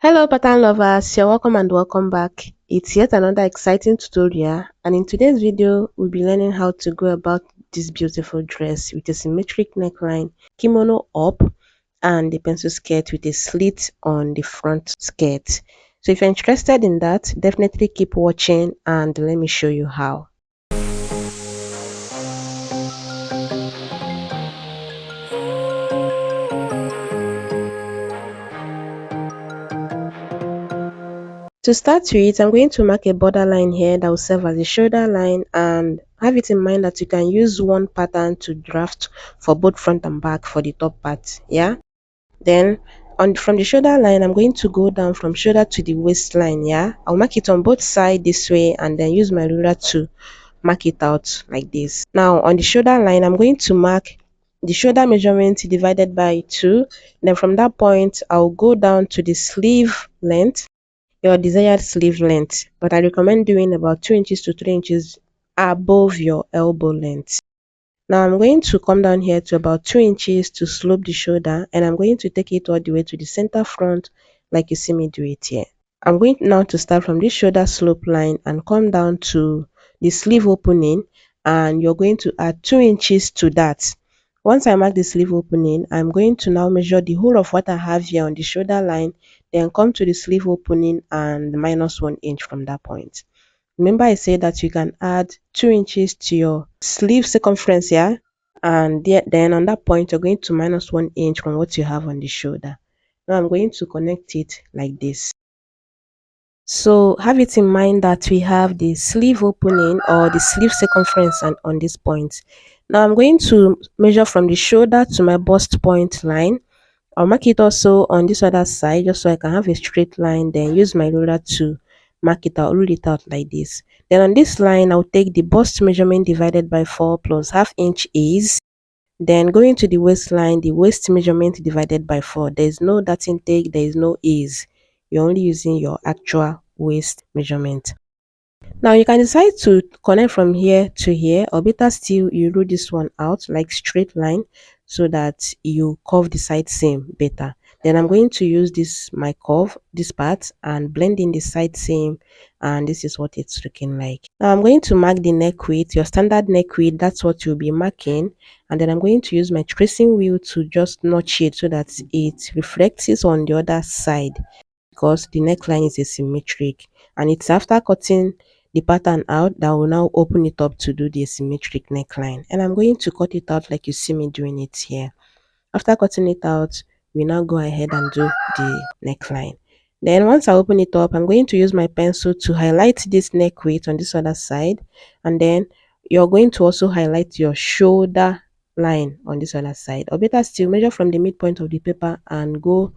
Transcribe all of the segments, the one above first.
Hello pattern lovers, you're welcome and welcome back. It's yet another exciting tutorial, and in today's video we'll be learning how to go about this beautiful dress with a symmetric neckline, kimono up, and the pencil skirt with a slit on the front skirt. So if you're interested in that, definitely keep watching and let me show you how. To start with, I'm going to mark a borderline here that will serve as a shoulder line, and have it in mind that you can use one pattern to draft for both front and back for the top part. Yeah. Then from the shoulder line, I'm going to go down from shoulder to the waistline. Yeah. I'll mark it on both sides this way and then use my ruler to mark it out like this. Now on the shoulder line, I'm going to mark the shoulder measurement divided by 2. Then from that point, I'll go down to the sleeve length, your desired sleeve length, but I recommend doing about 2 inches to 3 inches above your elbow length. Now I'm going to come down here to about 2 inches to slope the shoulder, and I'm going to take it all the way to the center front like you see me do it here. I'm going now to start from this shoulder slope line and come down to the sleeve opening, and you're going to add 2 inches to that. Once I mark the sleeve opening, I'm going to now measure the whole of what I have here on the shoulder line, then come to the sleeve opening and minus 1 inch from that point. Remember I said that you can add 2 inches to your sleeve circumference here, and then on that point you're going to minus 1 inch from what you have on the shoulder. Now I'm going to connect it like this. So have it in mind that we have the sleeve opening or the sleeve circumference and on this point. Now I'm going to measure from the shoulder to my bust point line. I'll mark it also on this other side just so I can have a straight line, then use my ruler to mark it out, rule it out like this. Then on this line, I'll take the bust measurement divided by 4 plus half inch is. Then going to the waistline, the waist measurement divided by 4. There is no that intake, there is no is. You're only using your actual waist measurement. Now you can decide to connect from here to here, or better still you rule this one out like straight line so that you curve the side seam better. Then I'm going to use my curve, this part, and blend in the side seam, and this is what it's looking like. Now I'm going to mark the neck width, your standard neck width, that's what you'll be marking, and then I'm going to use my tracing wheel to just notch it so that it reflects it on the other side, because the neckline is asymmetric, and it's after cutting the pattern out that will now open it up to do the symmetric neckline. And I'm going to cut it out like you see me doing it here. After cutting it out, we now go ahead and do the neckline. Then once I open it up, I'm going to use my pencil to highlight this neck width on this other side, and then you're going to also highlight your shoulder line on this other side, or better still, measure from the midpoint of the paper and go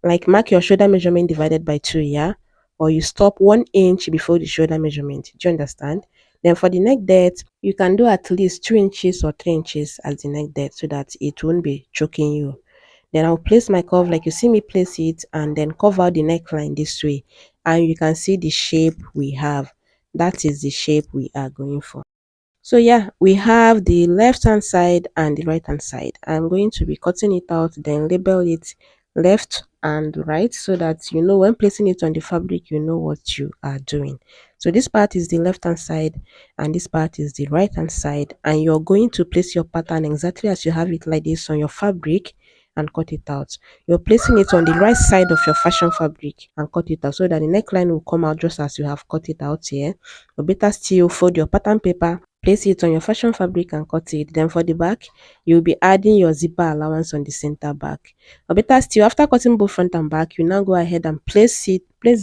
like mark your shoulder measurement divided by 2, yeah, or you stop 1 inch before the shoulder measurement. Do you understand? Then for the neck depth, you can do at least 2 inches or 3 inches as the neck depth so that it won't be choking you. Then I'll place my curve like you see me place it, and then cover the neckline this way, and you can see the shape we have. That is the shape we are going for. So yeah, we have the left hand side and the right hand side. I'm going to be cutting it out, then label it left and right so that you know when placing it on the fabric, you know what you are doing. So this part is the left hand side and this part is the right hand side, and you're going to place your pattern exactly as you have it like this on your fabric and cut it out. You're placing it on the right side of your fashion fabric and cut it out so that the neckline will come out just as you have cut it out here. Or better still, fold your pattern paper, place it on your fashion fabric and cut it. Then for the back, you'll be adding your zipper allowance on the center back. Or better still, after cutting both front and back, you now go ahead and place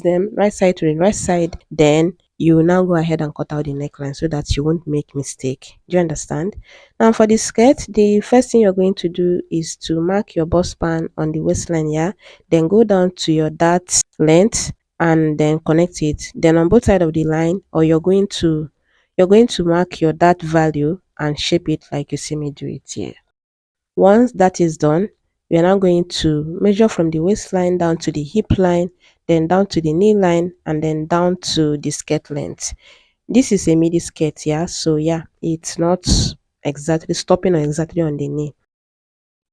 them right side to the right side. Then you will now go ahead and cut out the neckline so that you won't make mistake. Do you understand? Now for the skirt, the first thing you're going to do is to mark your bust span on the waistline, yeah. Then go down to your dart length and then connect it. Then on both sides of the line, or you're going to mark your dart value and shape it like you see me do it here. Once that is done, we are now going to measure from the waistline down to the hip line, then down to the knee line, and then down to the skirt length. This is a midi skirt, yeah, so yeah, it's not exactly stopping or exactly on the knee.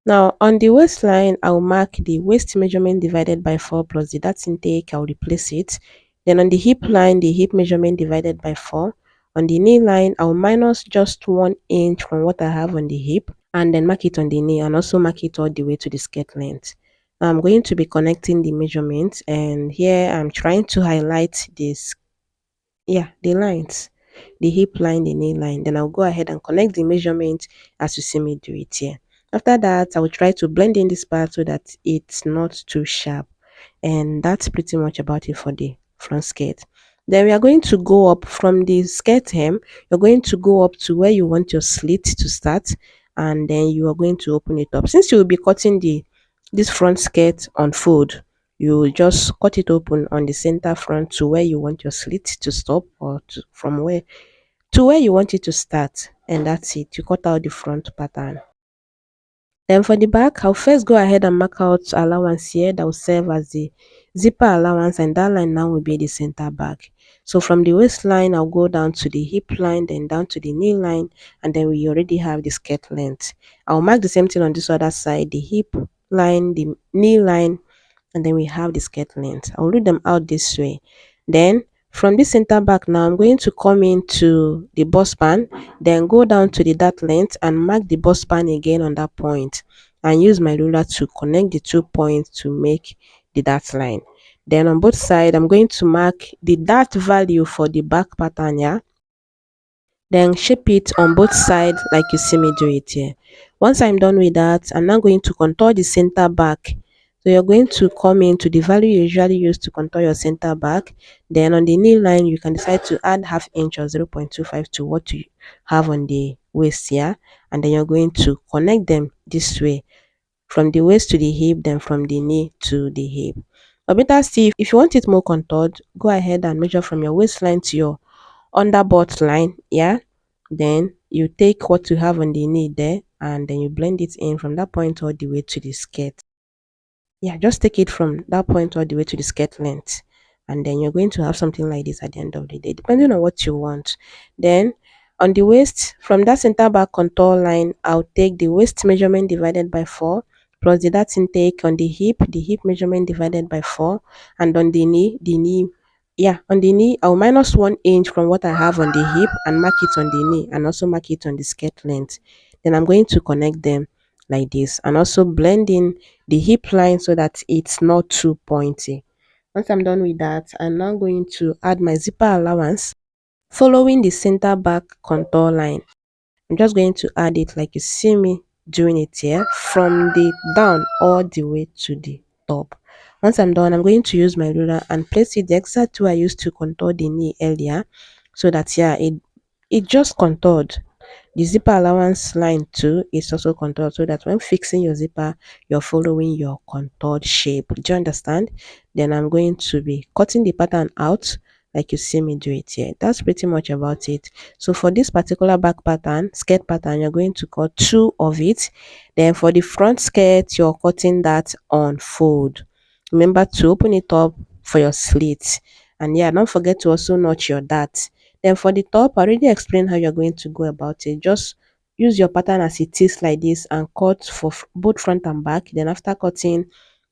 Now on the waistline, I'll mark the waist measurement divided by 4 plus the dart intake, I'll replace it. Then on the hip line, the hip measurement divided by 4. On the knee line, I'll minus just 1 inch from what I have on the hip and then mark it on the knee and also mark it all the way to the skirt length. Now I'm going to be connecting the measurements, and here I'm trying to highlight this, yeah, the lines, the hip line, the knee line. Then I'll go ahead and connect the measurement as you see me do it here. After that, I will try to blend in this part so that it's not too sharp. And that's pretty much about it for the front skirt. Then we are going to go up from the skirt hem. You're going to go up to where you want your slit to start, and then you are going to open it up. Since you will be cutting this front skirt on fold, you will just cut it open on the center front to where you want your slit to stop, or from where to where you want it to start, and that's it. You cut out the front pattern. Then for the back, I'll first go ahead and mark out allowance here that will serve as the zipper allowance, and that line now will be the center back. So from the waistline, I'll go down to the hip line, then down to the knee line, and then we already have the skirt length. I'll mark the same thing on this other side, the hip line, the knee line, and then we have the skirt length. I'll read them out this way. Then from this center back now, I'm going to come into the bust span, then go down to the dart length and mark the bust span again on that point, and use my ruler to connect the 2 points to make the dart line. Then on both sides, I'm going to mark the dart value for the back pattern, yeah, then shape it on both sides like you see me do it here. Once I'm done with that, I'm now going to contour the center back. So you're going to come into the value you usually use to contour your center back. Then on the knee line, you can decide to add half inch or 0.25 to what you have on the waist here. And then you're going to connect them this way, from the waist to the hip, then from the knee to the hip. But better still, if you want it more contoured, go ahead and measure from your waistline to your under butt line, yeah. Then you take what you have on the knee there, and then you blend it in from that point all the way to the skirt. Yeah, just take it from that point all the way to the skirt length, and then you're going to have something like this at the end of the day, depending on what you want. Then on the waist, from that center back contour line, I'll take the waist measurement divided by 4 plus the dart intake. On the hip measurement divided by 4, and on the knee, yeah, on the knee, I'll minus 1 inch from what I have on the hip and mark it on the knee, and also mark it on the skirt length. Then I'm going to connect them like this, and also blend in the hip line so that it's not too pointy. Once I'm done with that, I'm now going to add my zipper allowance following the center back contour line. I'm just going to add it like you see me doing it here, from the down all the way to the top. Once I'm done, I'm going to use my ruler and place it the exact way I used to contour the knee earlier, so that, yeah, it just contoured. The zipper allowance line too is also contoured, so that when fixing your zipper, you're following your contoured shape. Do you understand? Then I'm going to be cutting the pattern out like you see me do it here. That's pretty much about it. So for this particular back pattern, skirt pattern, you're going to cut 2 of it. Then for the front skirt, you're cutting that on fold. Remember to open it up for your slits. And yeah, don't forget to also notch your dart. Then for the top, I already explained how you're going to go about it. Just use your pattern as it is like this and cut for both front and back. Then after cutting,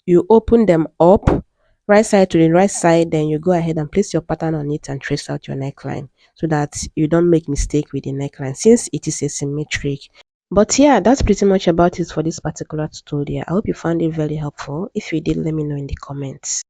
you open them up right side to the right side. Then you go ahead and place your pattern on it and trace out your neckline, so that you don't make mistake with the neckline, since it is asymmetric. But yeah, that's pretty much about it for this particular tutorial. I hope you found it very helpful. If you did, let me know in the comments.